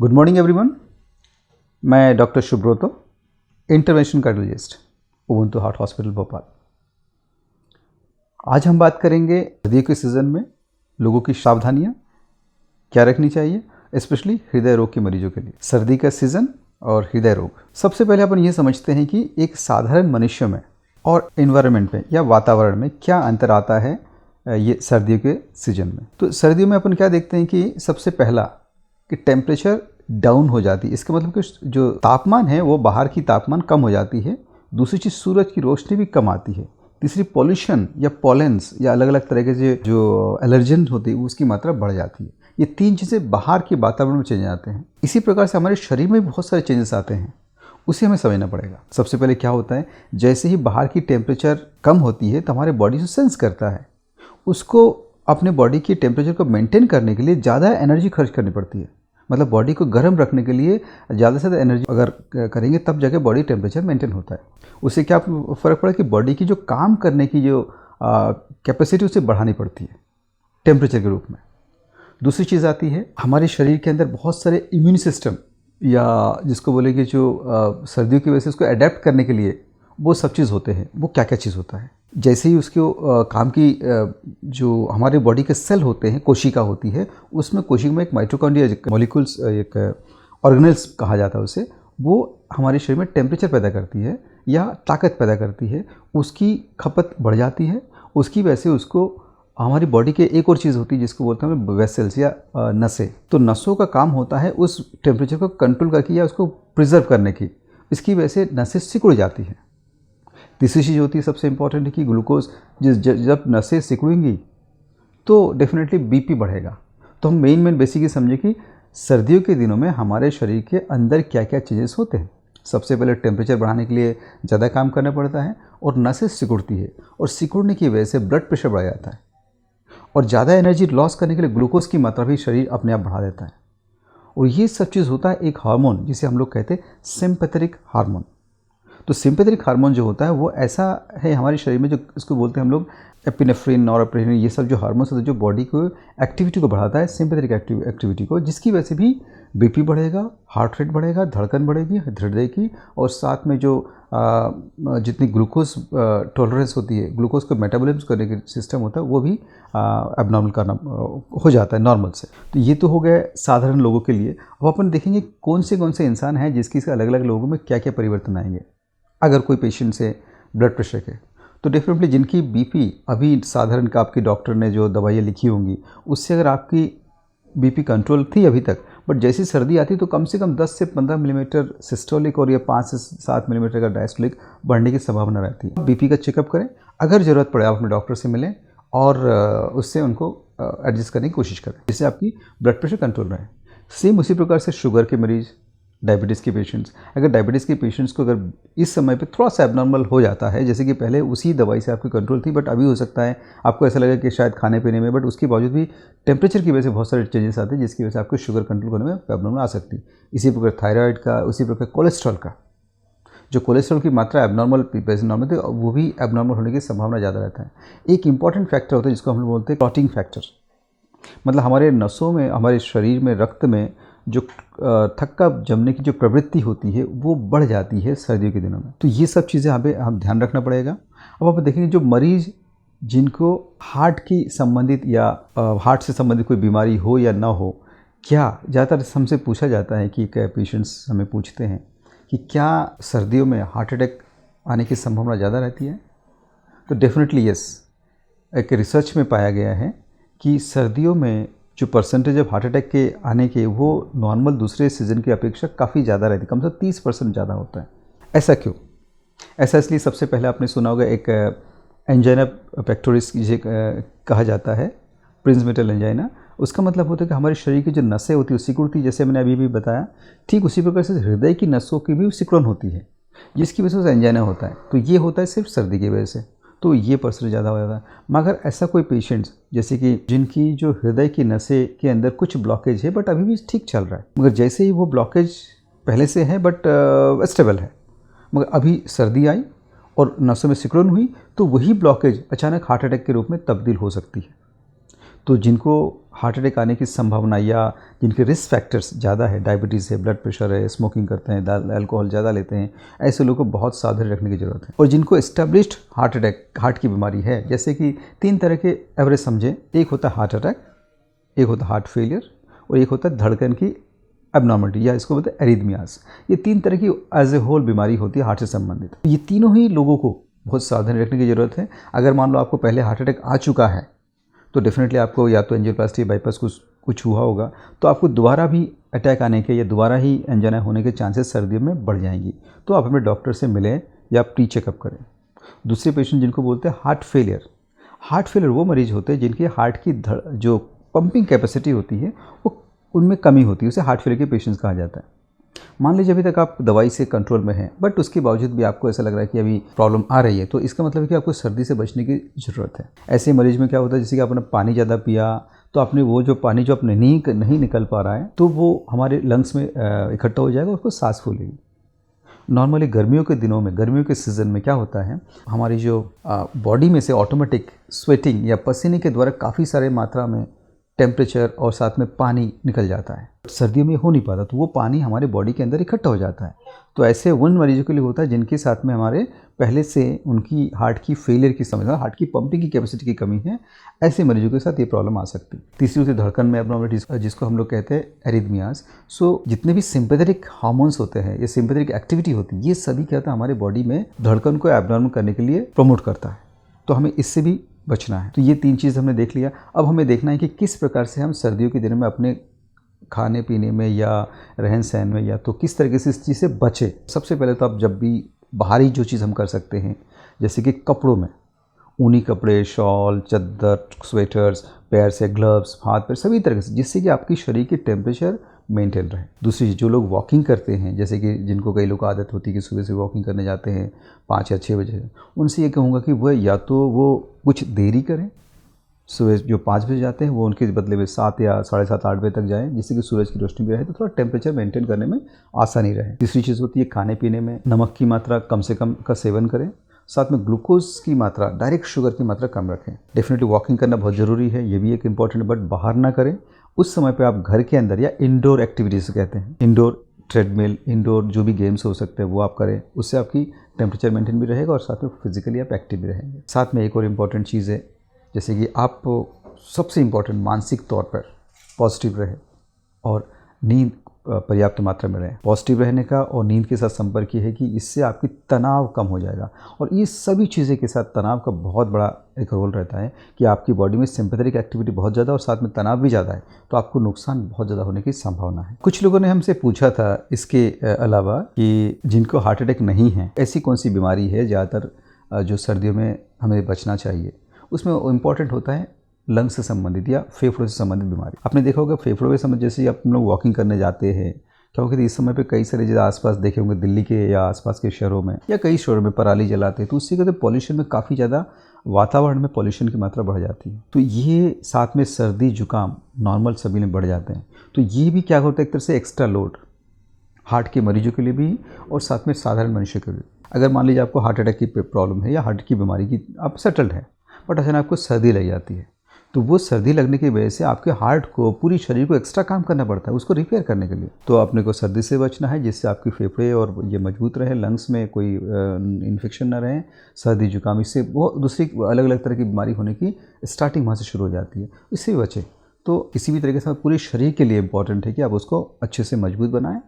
Good morning everyone. मैं doctor Shubhroto, intervention cardiologist, Ubuntu heart hospital Bhopal. आज हम बात करेंगे सर्दियों के सीज़न में लोगों की सावधानियां क्या रखनी चाहिए, स्पेशली हृदय रोग के मरीजों के लिए। सर्दी का सीज़न और हृदय रोग। सबसे पहले अपन ये समझते हैं कि एक साधारण मनुष्य में और इन्वायरमेंट में या वातावरण में क्या अंतर आता है ये सर्दियों के सीजन में। तो सर्दियों में अपन क्या देखते हैं कि सबसे पहला कि टेम्परेचर डाउन हो जाती है। इसका मतलब कि जो तापमान है वो बाहर की तापमान कम हो जाती है। दूसरी चीज़, सूरज की रोशनी भी कम आती है। तीसरी, पॉल्यूशन या पॉलेंस या अलग अलग तरह के जो एलर्जेंट होते हैं उसकी मात्रा बढ़ जाती है। ये तीन चीज़ें बाहर के वातावरण में चेंज आते हैं। इसी प्रकार से हमारे शरीर में बहुत सारे चेंजेस आते हैं, उसे हमें समझना पड़ेगा। सबसे पहले क्या होता है, जैसे ही बाहर की टेम्परेचर कम होती है तो हमारे बॉडी से सेंस करता है, उसको अपने बॉडी की टेम्परेचर को मेंटेन करने के लिए ज़्यादा एनर्जी खर्च करनी पड़ती है। मतलब बॉडी को गर्म रखने के लिए ज़्यादा से ज़्यादा एनर्जी अगर करेंगे तब जाके बॉडी टेम्परेचर मेंटेन होता है। उससे क्या फ़र्क पड़ा कि बॉडी की जो काम करने की जो कैपेसिटी उसे बढ़ानी पड़ती है टेम्परेचर के रूप में। दूसरी चीज़ आती है, हमारे शरीर के अंदर बहुत सारे इम्यून सिस्टम या जिसको बोलेंगे जो सर्दियों की वजह से उसको अडेप्ट करने के लिए वो सब चीज़ होते हैं। वो क्या क्या चीज़ होता है, जैसे ही उसके काम की जो हमारे बॉडी के सेल होते हैं, कोशिका होती है, उसमें कोशिका में एक माइटोकॉन्ड्रिया मॉलिक्यूल्स, एक ऑर्गेनेल्स कहा जाता है उसे, वो हमारे शरीर में टेम्परेचर पैदा करती है या ताकत पैदा करती है। उसकी खपत बढ़ जाती है। उसकी वजह से उसको हमारी बॉडी के एक और चीज़ होती है जिसको बोलते हैं वेसल्स या नसें। तो नसों का काम होता है उस टेम्परेचर को कंट्रोल करके या उसको प्रिजर्व करने की। इसकी वजह से नसें सिकुड़ जाती हैं। तीसरी चीज़ होती है सबसे इम्पॉर्टेंट है कि ग्लूकोज जब नसें सिकुड़ेंगी तो डेफिनेटली बीपी बढ़ेगा। तो हम मेन बेसिकली समझे कि सर्दियों के दिनों में हमारे शरीर के अंदर क्या क्या चेंजेस होते हैं। सबसे पहले टेम्परेचर बढ़ाने के लिए ज़्यादा काम करना पड़ता है और नसें सिकुड़ती है, और सिकुड़ने की वजह से ब्लड प्रेशर बढ़ जाता है, और ज़्यादा एनर्जी लॉस करने के लिए ग्लूकोज की मात्रा भी शरीर अपने आप बढ़ा देता है। और ये सब चीज़ होता है एक हार्मोन जिसे हम लोग कहते हैं सिंपैथेटिक हार्मोन। तो सिंपैथेटिक हार्मोन जो होता है वो ऐसा है हमारे शरीर में, जो इसको बोलते हैं हम लोग एपिनेफ्रिन, नॉरएपिनेफ्रिन, ये सब जो हार्मोन्स होते हैं जो बॉडी को एक्टिविटी को बढ़ाता है, सिंपैथेटिक एक्टिविटी को, जिसकी वजह से भी बीपी बढ़ेगा, हार्ट रेट बढ़ेगा, धड़कन बढ़ेगी हृदय की, और साथ में जो जितनी ग्लूकोज टॉलरेंस होती है, ग्लूकोज को मेटाबॉलिज्म करने के सिस्टम होता है, वो भी एबनॉर्मल करना हो जाता है नॉर्मल से। तो ये तो हो गए साधारण लोगों के लिए। अब अपन देखेंगे कौन से इंसान हैं जिसकी अलग अलग लोगों में क्या क्या परिवर्तन आएंगे। अगर कोई पेशेंट से ब्लड प्रेशर के, तो डेफिनेटली जिनकी बीपी अभी साधारण का आपके डॉक्टर ने जो दवाइयाँ लिखी होंगी उससे अगर आपकी बीपी कंट्रोल थी अभी तक, बट जैसी सर्दी आती तो कम से कम 10 से 15 मिलीमीटर सिस्टोलिक और या 5 से 7 मिलीमीटर का डायस्टोलिक बढ़ने की संभावना रहती है। बीपी का चेकअप करें, अगर ज़रूरत पड़े आप अपने डॉक्टर से मिलें और उससे उनको एडजस्ट करने की कोशिश करें जिससे आपकी ब्लड प्रेशर कंट्रोल रहे। सेम उसी प्रकार से शुगर के मरीज़, डायबिटीज़ के पेशेंट्स, अगर डायबिटीज़ के पेशेंट्स को अगर इस समय पे थोड़ा सा एबनॉर्मल हो जाता है, जैसे कि पहले उसी दवाई से आपकी कंट्रोल थी, बट अभी हो सकता है आपको ऐसा लगे कि शायद खाने पीने में, बट उसके बावजूद भी टेम्परेचर की वजह से बहुत सारे चेंजेस आते हैं जिसकी वजह से आपको शुगर कंट्रोल करने में एबनॉर्मल आ सकती है। इसी प्रकार थायराइड का, उसी प्रकार कोलेस्ट्रॉल का, जो कोलेस्ट्रॉल की मात्रा एबनॉर्मल नॉर्मल थी वो भी एबनॉर्मल होने की संभावना ज़्यादा रहता है। एक इंपॉर्टेंट फैक्टर होता है जिसको हम लोग बोलते हैं क्लॉटिंग फैक्टर। मतलब हमारे नसों में, हमारे शरीर में, रक्त में जो थक्का जमने की जो प्रवृत्ति होती है वो बढ़ जाती है सर्दियों के दिनों में। तो ये सब चीज़ें यहाँ पे हम ध्यान रखना पड़ेगा। अब आप देखेंगे जो मरीज़ जिनको हार्ट की संबंधित या हार्ट से संबंधित कोई बीमारी हो या ना हो, क्या ज़्यादातर हमसे पूछा जाता है कि क्या पेशेंट्स हमें पूछते हैं कि क्या सर्दियों में हार्ट अटैक आने की संभावना ज़्यादा रहती है। तो डेफिनेटली यस, एक रिसर्च में पाया गया है कि सर्दियों में जो परसेंटेज ऑफ हार्ट अटैक के आने के वो नॉर्मल दूसरे सीज़न की अपेक्षा काफ़ी ज़्यादा रहती है, कम से कम 30% ज़्यादा होता है। ऐसा क्यों? ऐसा इसलिए, सबसे पहले आपने सुना होगा एक एंजाइना पेक्टोरिस जिसे कहा जाता है, प्रिंसमेटल एंजाइना। उसका मतलब होता है कि हमारे शरीर की जो नसें होती है वो सिकुड़ती, जैसे मैंने अभी भी बताया, ठीक उसी प्रकार से हृदय की नसों की भी सिकुड़न होती है जिसकी वजह से एंजाइना होता है। तो ये होता है सिर्फ सर्दी की वजह से, तो ये परसेंट ज़्यादा हो जाता है। मगर ऐसा कोई पेशेंट्स जैसे कि जिनकी जो हृदय की नसें के अंदर कुछ ब्लॉकेज है बट अभी भी ठीक चल रहा है, मगर जैसे ही वो ब्लॉकेज पहले से है बट स्टेबल है, मगर अभी सर्दी आई और नसों में सिकुड़न हुई तो वही ब्लॉकेज अचानक हार्ट अटैक के रूप में तब्दील हो सकती है। तो जिनको हार्ट अटैक आने की संभावना या जिनके रिस्क फैक्टर्स ज़्यादा है, डायबिटीज़ है, ब्लड प्रेशर है, स्मोकिंग करते हैं, अल्कोहल ज़्यादा लेते हैं, ऐसे लोगों को बहुत सावधानी रखने की ज़रूरत है। और जिनको एस्टेब्लिश्ड हार्ट अटैक, हार्ट की बीमारी है, जैसे कि 3 तरह के एवरेज समझें, एक होता है हार्ट अटैक, एक होता है हार्ट फेलियर और एक होता है धड़कन की एबनॉर्मलिटी या इसको बोलते हैं एरिथमियास। ये 3 तरह की एज ए होल बीमारी होती है हार्ट से संबंधित। ये तीनों ही लोगों को बहुत सावधानी रखने की ज़रूरत है। अगर मान लो आपको पहले हार्ट अटैक आ चुका है तो डेफिनेटली आपको या तो एंजियोप्लास्टी, बाईपास कुछ हुआ होगा, तो आपको दोबारा भी अटैक आने के या दोबारा ही एंजाइना होने के चांसेस सर्दियों में बढ़ जाएंगी। तो आप अपने डॉक्टर से मिलें या प्री चेकअप करें। दूसरे पेशेंट जिनको बोलते हैं हार्ट फेलियर, हार्ट फेलियर वो मरीज होते हैं जिनकी हार्ट की जो पंपिंग कैपेसिटी होती है वो उनमें कमी होती है, उसे हार्ट फेलियर के पेशेंट्स कहा जाता है। मान लीजिए अभी तक आप दवाई से कंट्रोल में हैं, बट उसके बावजूद भी आपको ऐसा लग रहा है कि अभी प्रॉब्लम आ रही है, तो इसका मतलब है कि आपको सर्दी से बचने की ज़रूरत है। ऐसे मरीज में क्या होता है, जैसे कि आपने पानी ज़्यादा पिया तो आपने वो जो पानी जो अपने नहीं निकल पा रहा है तो वो हमारे लंग्स में इकट्ठा हो जाएगा, उसको सांस फूलेगी। नॉर्मली गर्मियों के दिनों में, गर्मियों के सीज़न में क्या होता है, हमारी जो बॉडी में से ऑटोमेटिक स्वेटिंग या पसीने के द्वारा काफ़ी सारे मात्रा में टेम्परेचर और साथ में पानी निकल जाता है। सर्दियों में हो नहीं पाता, तो वो पानी हमारे बॉडी के अंदर इकट्ठा हो जाता है। तो ऐसे उन मरीजों के लिए होता है जिनके साथ में हमारे पहले से उनकी हार्ट की फेलियर की समस्या, हार्ट की पंपिंग की कैपेसिटी की कमी है, ऐसे मरीजों के साथ ये प्रॉब्लम आ सकती है। तीसरी होती है धड़कन में एबनॉर्मलिटीज, जिसको हम लोग कहते हैं एरिथमियास। सो जितने भी सिंपैथेटिक हार्मोन्स होते हैं, ये सिंपैथेटिक एक्टिविटी होती है, ये सभी क्या होता है हमारे बॉडी में धड़कन को एबनॉर्मल करने के लिए प्रमोट करता है। तो हमें इससे भी बचना है। तो ये 3 चीज़ हमने देख लिया। अब हमें देखना है कि किस प्रकार से हम सर्दियों के दिनों में अपने खाने पीने में या रहन सहन में या तो किस तरीके से इस चीज़ से बचें। सबसे पहले तो आप जब भी बाहरी जो चीज़ हम कर सकते हैं, जैसे कि कपड़ों में ऊनी कपड़े, शॉल, चद्दर, स्वेटर्स, पैर से ग्लव्स, हाथ पैर सभी तरह से, जिससे कि आपकी शरीर की टेम्परेचर मेंटेन रहे। दूसरी चीज़, जो लोग वॉकिंग करते हैं, जैसे कि जिनको कई लोग को आदत होती है कि सुबह से वॉकिंग करने जाते हैं 5 या 6 बजे, उनसे ये कहूँगा कि वह या तो वो कुछ देरी करें, सुबह जो 5 बजे जाते हैं वो उनके बदले में 7 या 7:30, 8 बजे तक जाएँ, जिससे कि सूरज की रोशनी भी रहे तो थोड़ा टेम्परेचर मेंटेन करने में आसानी रहे। तीसरी चीज़ होती है खाने पीने में नमक की मात्रा कम से कम का सेवन करें, साथ में ग्लूकोज की मात्रा, डायरेक्ट शुगर की मात्रा कम रखें। डेफिनेटली वॉकिंग करना बहुत ज़रूरी है, ये भी एक इंपॉर्टेंट, बट बाहर ना करें। उस समय पे आप घर के अंदर या इंडोर एक्टिविटीज़ कहते हैं, इंडोर ट्रेडमिल, इंडोर जो भी गेम्स हो सकते हैं वो आप करें, उससे आपकी टेम्परेचर मेंटेन भी रहेगा और साथ में फिजिकली आप एक्टिव भी रहेंगे। साथ में एक और इम्पॉर्टेंट चीज़ है, जैसे कि आप सबसे इम्पॉर्टेंट मानसिक तौर पर पॉजिटिव रहे और नींद पर्याप्त मात्रा में रहे। पॉजिटिव रहने का और नींद के साथ संपर्क ये है कि इससे आपकी तनाव कम हो जाएगा, और ये सभी चीज़ें के साथ तनाव का बहुत बड़ा एक रोल रहता है कि आपकी बॉडी में सिंपैथेटिक एक्टिविटी बहुत ज़्यादा और साथ में तनाव भी ज़्यादा है, तो आपको नुकसान बहुत ज़्यादा होने की संभावना है। कुछ लोगों ने हमसे पूछा था इसके अलावा कि जिनको हार्ट अटैक नहीं है, ऐसी कौन सी बीमारी है ज़्यादातर जो सर्दियों में हमें बचना चाहिए। उसमें इम्पॉर्टेंट होता है लंग्स से संबंधित या फेफड़ों से संबंधित बीमारी। आपने देखा होगा फेफड़ों के संबंध, जैसे आप लोग वॉकिंग करने जाते हैं, क्या होगा कि इस समय पे कई सारे जगह आसपास देखे होंगे, दिल्ली के या आसपास के शहरों में या कई शहरों में पराली जलाते हैं, तो उससे कहते हैं पॉल्यूशन में काफ़ी ज़्यादा, वातावरण में पॉल्यूशन की मात्रा बढ़ जाती है। तो ये साथ में सर्दी जुकाम नॉर्मल सभी में बढ़ जाते हैं। तो ये भी क्या होता है, एक तरह से एक्स्ट्रा लोड हार्ट के मरीजों के लिए भी और साथ में साधारण मनुष्य के लिए। अगर मान लीजिए आपको हार्ट अटैक की प्रॉब्लम है या हार्ट की बीमारी की आप सेटल्ड है, बट अचानक आपको सर्दी लग जाती है, तो वो सर्दी लगने की वजह से आपके हार्ट को, पूरी शरीर को एक्स्ट्रा काम करना पड़ता है उसको रिपेयर करने के लिए। तो अपने को सर्दी से बचना है, जिससे आपकी फेफड़े और ये मजबूत रहे, लंग्स में कोई इन्फेक्शन ना रहे। सर्दी जुकाम इससे वो दूसरी अलग अलग तरह की बीमारी होने की स्टार्टिंग वहाँ से शुरू हो जाती है, इससे भी बचें। तो किसी भी तरीके से पूरे शरीर के लिए इम्पॉर्टेंट है कि आप उसको अच्छे से मजबूत बनाएं,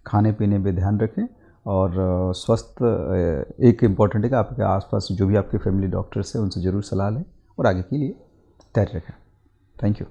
खाने पीने पे ध्यान रखें और स्वस्थ एक इम्पॉर्टेंट है कि आपके आसपास जो भी आपके फैमिली डॉक्टर्स हैं उनसे ज़रूर सलाह लें और आगे के लिए तैयारी रखें। Thank you.